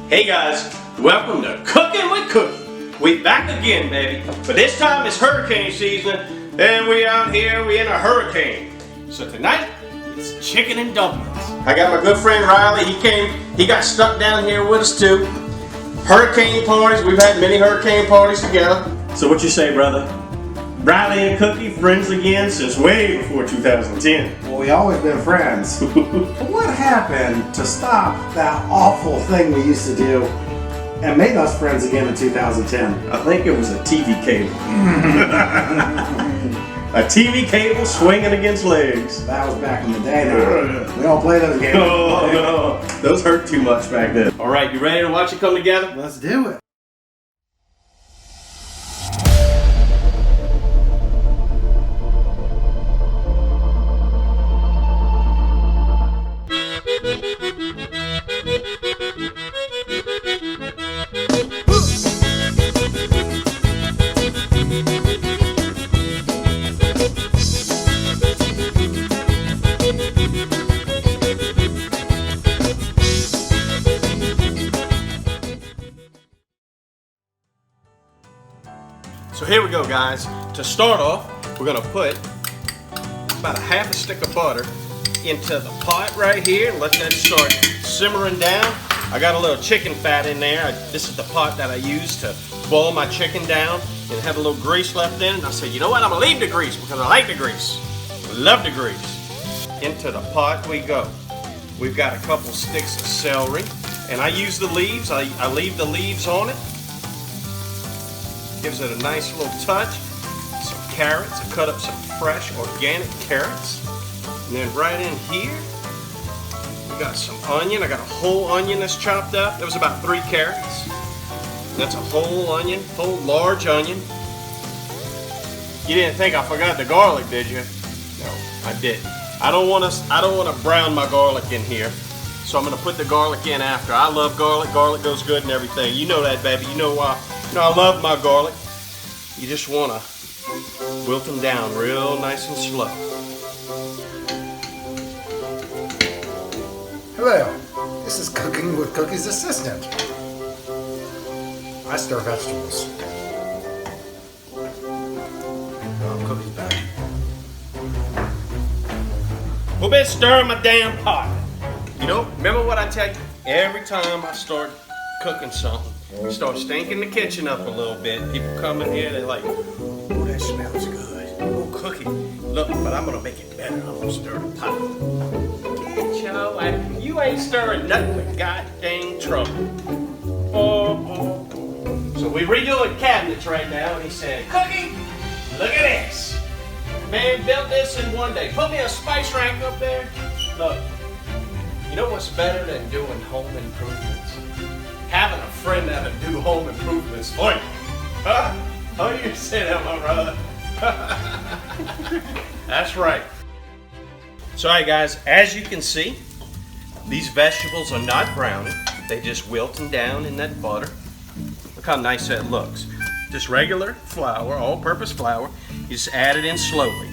Hey guys, welcome to Cooking with Cookie. We back again, baby. But this time it's hurricane season, and we out here, we in a hurricane. So tonight, it's chicken and dumplings. I got my good friend Riley. He got stuck down here with us too. Hurricane parties, we've had many hurricane parties together. So what you say, brother? Riley and Cookie, friends again since way before 2010. Well, we always been friends. But what happened to stop that awful thing we used to do and make us friends again in 2010? I think it was a TV cable. A TV cable swinging against legs. That was back in the day now. We don't play those games. Oh, no. Those hurt too much back then. All right, you ready to watch it come together? Let's do it. So here we go, guys. To start off, we're gonna put about a half a stick of butter into the pot right here and let that start simmering down. I got a little chicken fat in there. This is the pot that I use to boil my chicken down and have a little grease left in it. And I said, you know what, I'm gonna leave the grease because I like the grease. Love the grease. Into the pot we go. We've got a couple sticks of celery and I use the leaves. I leave the leaves on it. Gives it a nice little touch. Some carrots. I cut up some fresh organic carrots. And then right in here, we got some onion. I got a whole onion that's chopped up. That was about 3 carrots. That's a whole onion, whole large onion. You didn't think I forgot the garlic, did you? No, I didn't. I don't want to brown my garlic in here. So I'm going to put the garlic in after. I love garlic. Garlic goes good and everything. You know that, baby. You know why. You know I love my garlic. You just want to wilt them down real nice and slow. Hello, this is Cooking with Cookie's assistant. I stir vegetables. Cookie's back. Who been stirring my damn pot? You know, remember what I tell you? Every time I start cooking something, start stinking the kitchen up a little bit. People come in here, they're like, oh, that smells good. Oh, Cookie. Look, but I'm going to make it better. I'm going to stir the pot. Get your, you ain't stirring nothing but goddamn trouble. So we redoing cabinets right now, and he said, Cookie, look at this. Man built this in one day. Put me a spice rack up there. Look, you know what's better than doing home improvements? Having a friend that'll do home improvements for you. Huh? How do you say that, my brother? That's right. So, all right, guys, as you can see, these vegetables are not browning. They just wilting down in that butter. Look how nice that looks. Just regular flour, all-purpose flour. You just add it in slowly.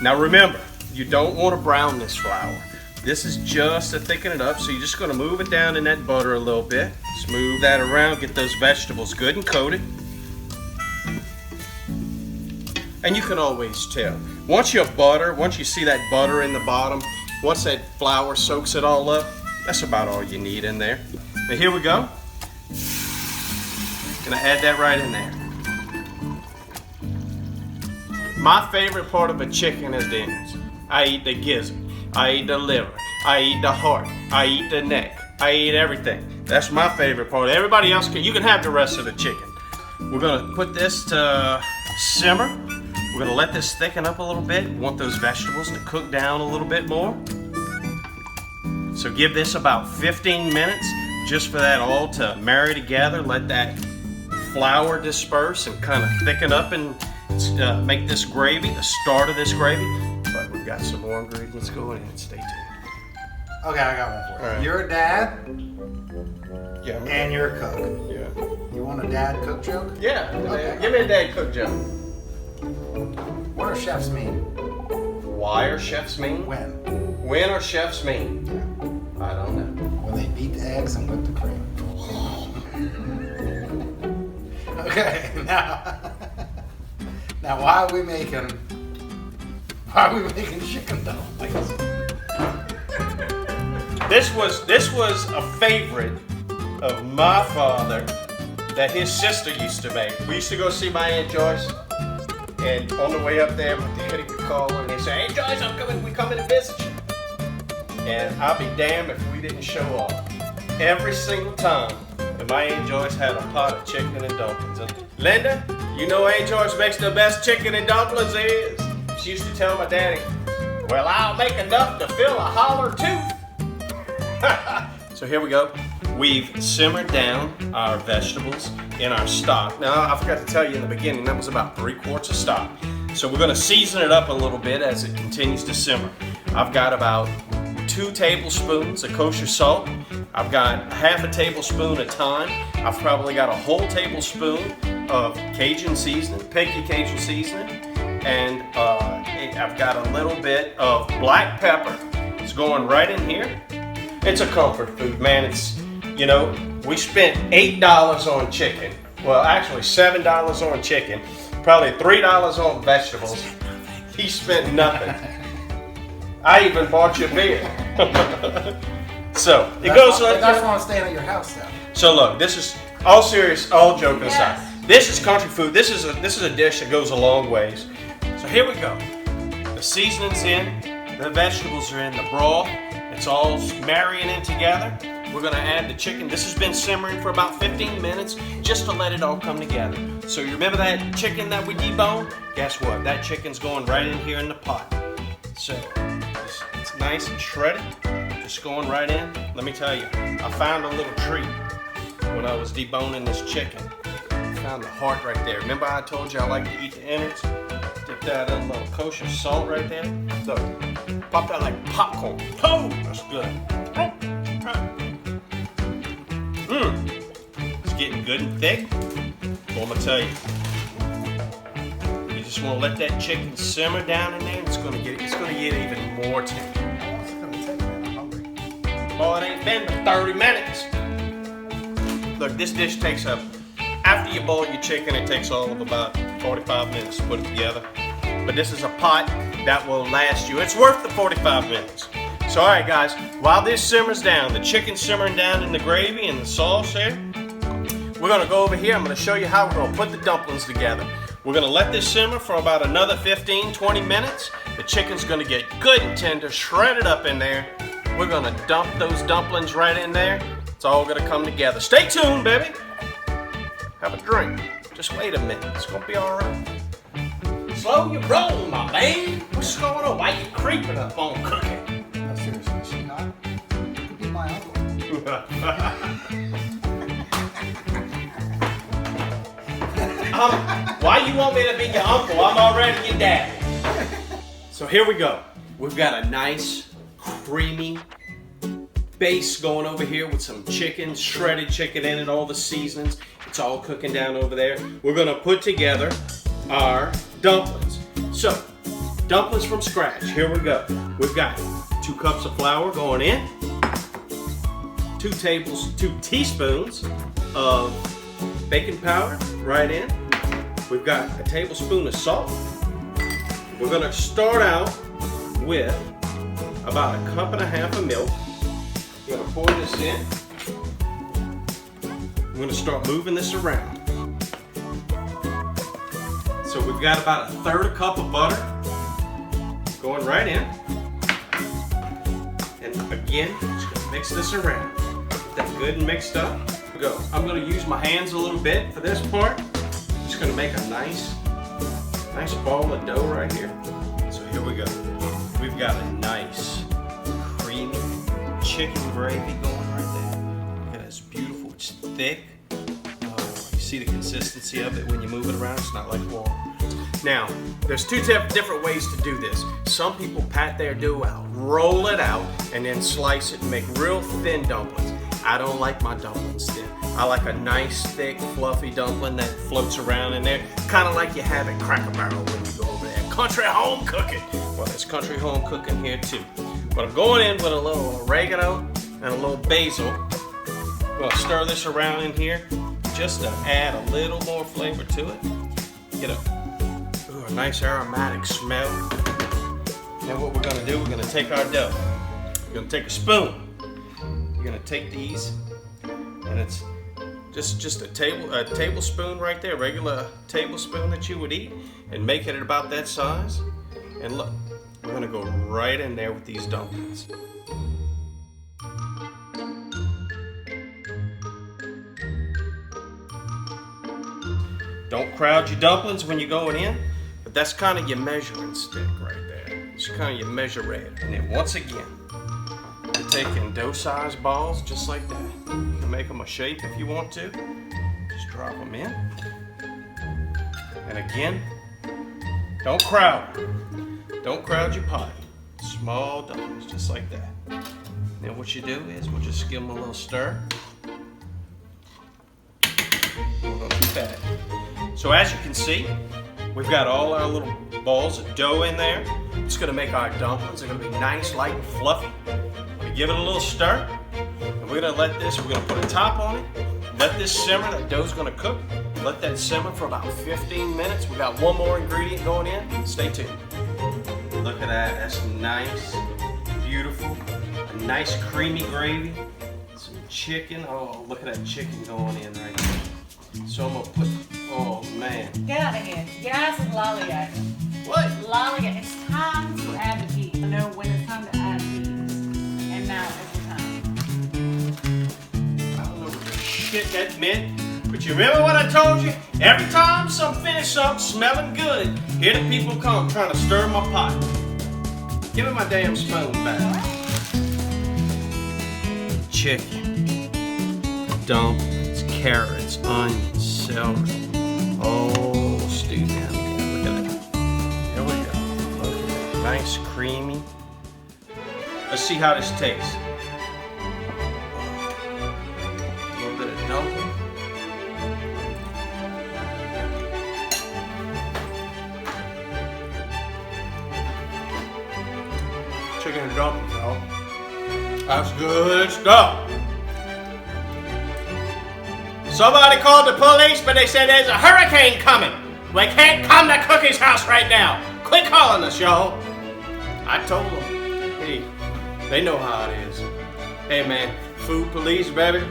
Now, remember, you don't want to brown this flour. This is just to thicken it up, so you're just going to move it down in that butter a little bit. Smooth that around, get those vegetables good and coated. And you can always tell. Once you see that butter in the bottom, once that flour soaks it all up, that's about all you need in there. But here we go. Gonna add that right in there. My favorite part of a chicken is the innards. I eat the gizzard. I eat the liver, I eat the heart, I eat the neck, I eat everything. That's my favorite part. Everybody else you can have the rest of the chicken. We're gonna put this to simmer. We're gonna let this thicken up a little bit. We want those vegetables to cook down a little bit more. So give this about 15 minutes just for that all to marry together. Let that flour disperse and kind of thicken up and make this gravy, the start of this gravy. But we've got some more ingredients going in. Stay tuned. Okay, I got one for you. Right. You're a dad, Yeah. and you're a cook. Yeah. You want a dad cook joke? Yeah. Okay. Give me a dad cook joke. What do chefs mean? Why are chefs mean? When? When are chefs mean? Yeah. I don't know. When they beat the eggs and whip the cream. Okay, now why are we making chicken dumplings? This was a favorite of my father that his sister used to make. We used to go see my Aunt Joyce, and on the way up there, my daddy would call her and they'd say, "Hey Joyce, we coming to visit you." And I'll be damned if we didn't show up. Every single time, and my Aunt Joyce had a pot of chicken and dumplings. And Linda, you know Aunt Joyce makes the best chicken and dumplings is. She used to tell my daddy, "Well, I'll make enough to fill a holler tooth." So here we go. We've simmered down our vegetables in our stock. Now, I forgot to tell you in the beginning, that was about 3 quarts of stock. So we're gonna season it up a little bit as it continues to simmer. I've got about 2 tablespoons of kosher salt. I've got half a tablespoon of thyme. I've probably got a whole tablespoon of Cajun seasoning, pinky Cajun seasoning. And I've got a little bit of black pepper. It's going right in here. It's a comfort food, man. It's, you know, we spent $8 on chicken. Well, actually $7 on chicken. Probably $3 on vegetables. He spent nothing. I even bought you a beer. So it goes like that's why I'm staying at your house now. So look, this is all serious, all joking aside. This is country food. This is a dish that goes a long ways. So here we go. The seasoning's in, the vegetables are in, the broth. It's all marrying in together. We're gonna add the chicken. This has been simmering for about 15 minutes just to let it all come together. So you remember that chicken that we deboned? Guess what? That chicken's going right in here in the pot. So it's nice and shredded. Just going right in. Let me tell you, I found a little treat when I was deboning this chicken. I found the heart right there. Remember I told you I like to eat the innards? Dip that in a little kosher salt right there. So, pop that like popcorn. Oh, that's good. It's getting good and thick. Well, I'm gonna tell you, you just want to let that chicken simmer down in there. And it's gonna get even more tender. Oh, it ain't been but 30 minutes. Look, this dish takes up, after you boil your chicken, it takes all of about 45 minutes to put it together. But this is a pot that will last you. It's worth the 45 minutes. So, all right, guys, while this simmers down, the chicken's simmering down in the gravy and the sauce there, we're gonna go over here. I'm gonna show you how we're gonna put the dumplings together. We're gonna let this simmer for about another 15-20 minutes. The chicken's gonna get good and tender, shredded up in there. We're gonna dump those dumplings right in there. It's all gonna come together. Stay tuned, baby. Have a drink. Just wait a minute. It's gonna be all right. Slow your roll, my man. What's going on? Why you creeping up on cooking? No, seriously, is she not? You could be my uncle. Why you want me to be your uncle? I'm already your daddy. So here we go. We've got a nice, creamy base going over here with some chicken, shredded chicken in it, all the seasonings. It's all cooking down over there. We're gonna put together our dumplings. So, dumplings from scratch. Here we go. We've got 2 cups of flour going in, 2 teaspoons of baking powder right in. We've got a tablespoon of salt. We're gonna start out with about 1.5 cups of milk. We're gonna pour this in. We're gonna start moving this around. So we've got about 1/3 cup of butter going right in. And again, just gonna mix this around. Get that good and mixed up. Here we go. I'm gonna use my hands a little bit for this part. Just gonna make a nice ball of dough right here. So here we go. We've got a nice, creamy chicken gravy going right there. Look at it, it's beautiful, it's thick. You see the consistency of it when you move it around, it's not like water. Now, there's 2 different ways to do this. Some people pat their dough out, roll it out, and then slice it and make real thin dumplings. I don't like my dumplings thin. I like a nice, thick, fluffy dumpling that floats around in there, kind of like you have at Cracker Barrel when you go over there. Country home cooking. Well, there's country home cooking here too. But I'm going in with a little oregano and a little basil. I'm gonna stir this around in here just to add a little more flavor to it. Get a nice aromatic smell. Now what we're gonna do, we're gonna take our dough. We're gonna take a spoon. You're gonna take these, and it's just a tablespoon right there, regular tablespoon that you would eat, and make it about that size. And look, we're gonna go right in there with these dumplings. Don't crowd your dumplings when you're going in, but that's kind of your measuring stick right there. It's kind of your measure aid. And then once again, you're taking dough-sized balls just like that. You can make them a shape if you want to. Just drop them in. And again, don't crowd. Don't crowd your pot. Small dumplings, just like that. Then what you do is we'll just give them a little stir. We're gonna keep at it. So as you can see, we've got all our little balls of dough in there. It's gonna make our dumplings. They're gonna be nice, light, and fluffy. We give it a little stir, and we're gonna let this. We're gonna put a top on it. Let this simmer. That dough's gonna cook. Let that simmer for about 15 minutes. We got one more ingredient going in. Stay tuned. Look at that. That's nice, beautiful, a nice creamy gravy. Some chicken. Oh, look at that chicken going in right there. So I'm gonna put, oh man. Get out of here. Get out of lollygag. What? Lollygag. It's time to add the cheese. I know when it's time to add cheese. And now is the time. I don't know what the shit that meant, but you remember what I told you? Every time some finish something smelling good, here the people come trying to stir my pot. Give me my damn spoon back. Chicken, dumplings, carrots, onions, celery. Oh, stew down here. Look at that. Here we go. Look at that. Nice, creamy. Let's see how this tastes. A little bit of dumpling. Chicken and dumplings, y'all. That's good stuff. Somebody called the police, but they said there's a hurricane coming. We can't come to Cookie's house right now. Quit calling us, y'all. I told them. Hey, they know how it is. Hey, man, food police, baby.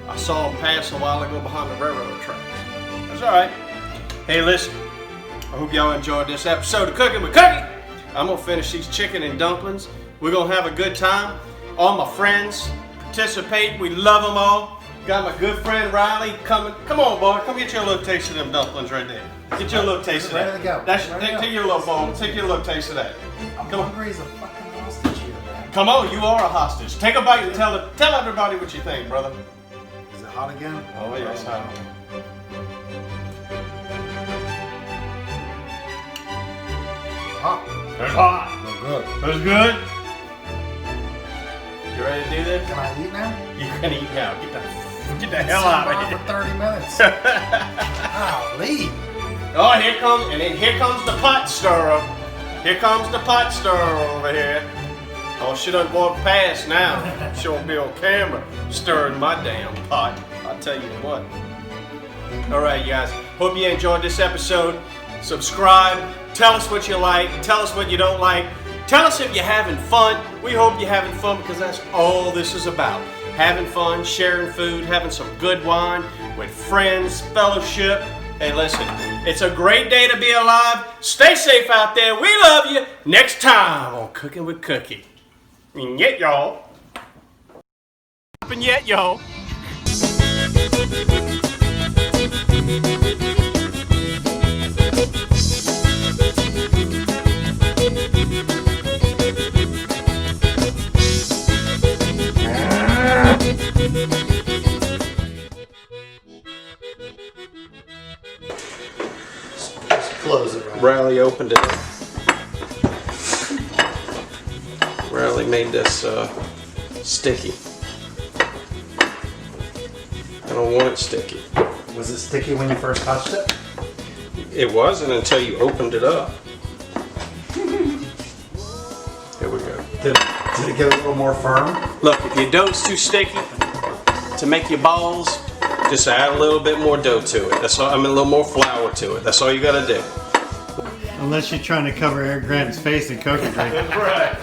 I saw them pass a while ago behind the railroad tracks. That's all right. Hey, listen. I hope y'all enjoyed this episode of Cooking with Cookie. I'm gonna finish these chicken and dumplings. We're gonna have a good time. All my friends participate. We love them all. Got my good friend Riley coming. Come on, boy. Come get your little taste of them dumplings right there. Get your little taste of that. Ready to go. Take your little bowl. Take your little taste of that. I'm hungry as a fucking hostage here, man. Come on, you are a hostage. Take a bite and tell everybody what you think, brother. Is it hot again? Oh yeah, it's hot. Hot. It's hot. Oh, good. It's good. You ready to do this? Can I eat now? You can eat now. Get the hell out of here. For 30 minutes. Golly. Oh, here comes the pot stirrer. Here comes the pot stirrer over here. Oh, she done walked past now. She won't be on camera stirring my damn pot. I'll tell you what. All right, you guys. Hope you enjoyed this episode. Subscribe. Tell us what you like. Tell us what you don't like. Tell us if you're having fun. We hope you're having fun because that's all this is about. Having fun, sharing food, having some good wine with friends, fellowship. Hey, listen, it's a great day to be alive. Stay safe out there. We love you. Next time on Cooking with Cookie. And yet, y'all. And yet, y'all. Close it, right? Riley opened it. Riley made this sticky. I don't want it sticky. Was it sticky when you first touched it? It wasn't until you opened it up. Here we go. Did it get a little more firm? Look, if your dough's too sticky, to make your balls, just add a little bit more dough to it. That's all. I mean, a little more flour to it. That's all you gotta do. Unless you're trying to cover Eric Grant's face in coconut drink. Right.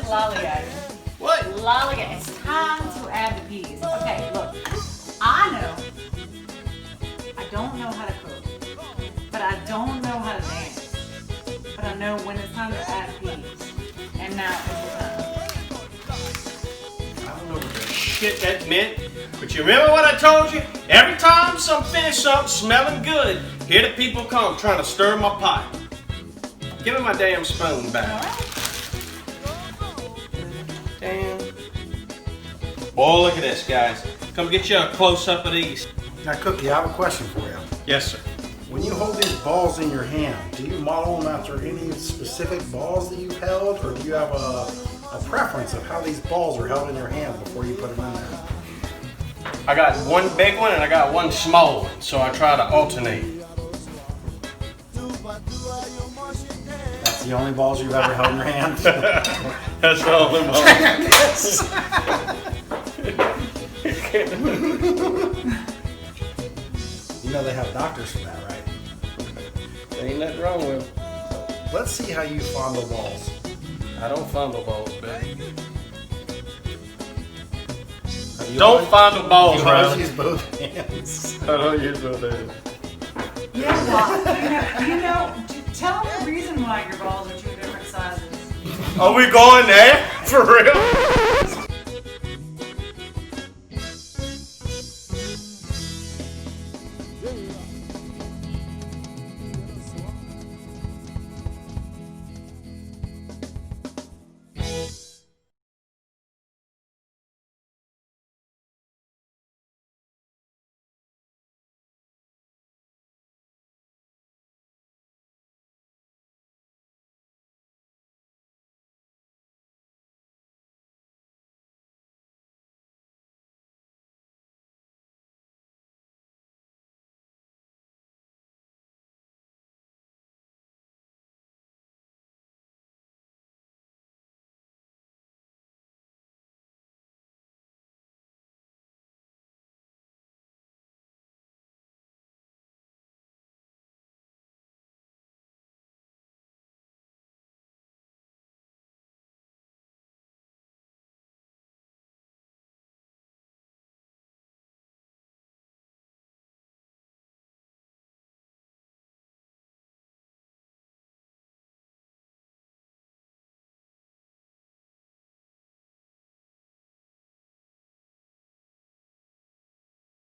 Lollygag. What? Lollygag. It's time to add the peas. Okay, look. I know. I don't know how to cook, but I don't know how to dance. But I know when it's time to add peas. And now is the time. I don't know what the shit that meant, but you remember what I told you? Every time some fish something smelling good, here the people come trying to stir my pot. Give me my damn spoon back. Damn. Boy, look at this, guys. Come get you a close-up of these. Now, Cookie, I have a question for you. Yes, sir. When you hold these balls in your hand, do you model them after any specific balls that you've held, or do you have a preference of how these balls are held in your hand before you put them in there? I got one big one and I got one small one, so I try to alternate. That's the only balls you've ever held in your hand? That's the only You know they have doctors for that, right? Ain't nothing wrong with them. Let's see how you fondle balls. I don't fondle balls, baby. You Don't always- fondle balls, You always Riley. use both hands. I don't use both hands. Yeah, well, you know, tell them the reason why your balls are two different sizes. Are we going there? For real?